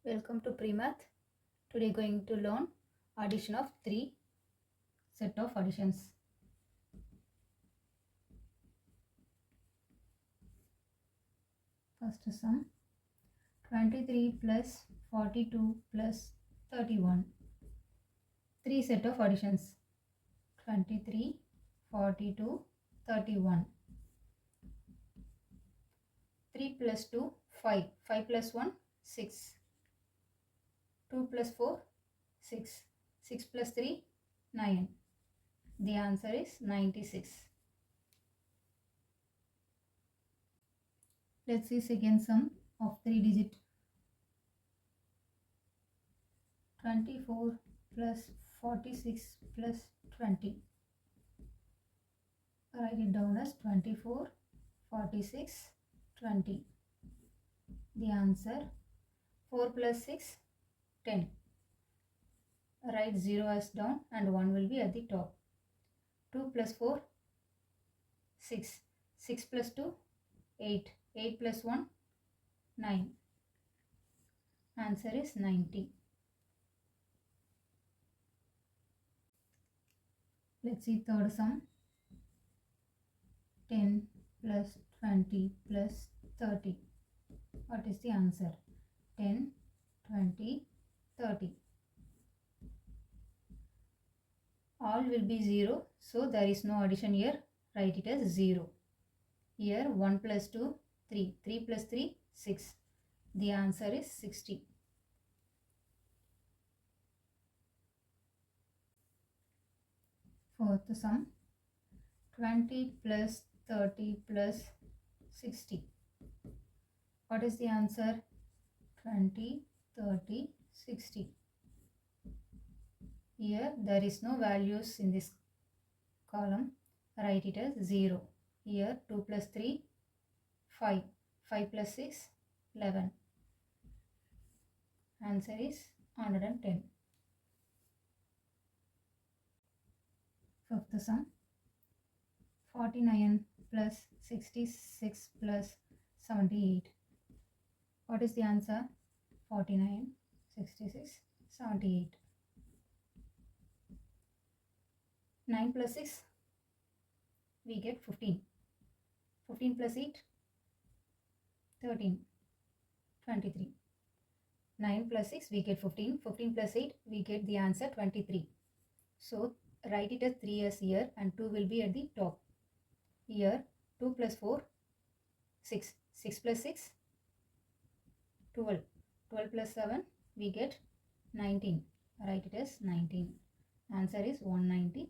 Welcome to Premath. Today going to learn addition of three set of additions. First sum 23 plus 42 plus 31. Three set of additions 23, 42, 31. 3 plus 2 5, 5 plus 1 6, 2 plus 4 6, 6 plus 3 9. The answer is 96. Let's see second sum of 3 digit 24 plus 46 plus 20. Write it down as 24, 46, 20. The answer 4 plus 6 10. Write 0 as down and 1 will be at the top. 2 plus 4 6, 6 plus 2 8, 8 plus 1 9. Answer is 90. Let's see third sum 10 plus 20 plus 30. What is the answer? 10, 20, 30. All will be 0, so there is no addition here. Write it as 0. Here 1 plus 2 3, 3 plus 3 6. The answer is 60. Fourth sum 20 plus 30 plus 60. What is the answer? 20, 30, 60. Here there is no values in this column. Write it as 0. Here 2 plus 3 5, 5 plus 6 11. Answer is 110. Fifth sum 49 plus 66 plus 78. What is the answer? 49, 66, 78. 9 plus 6 we get 15. 15 plus 8 13, 23. 9 plus 6 we get 15. 15 plus 8 we get the answer 23. So write it as 3 as here and 2 will be at the top. Here 2 plus 4 6, 6 plus 6 12, 12 plus 7 we get 19. Write it as 19. Answer is 190.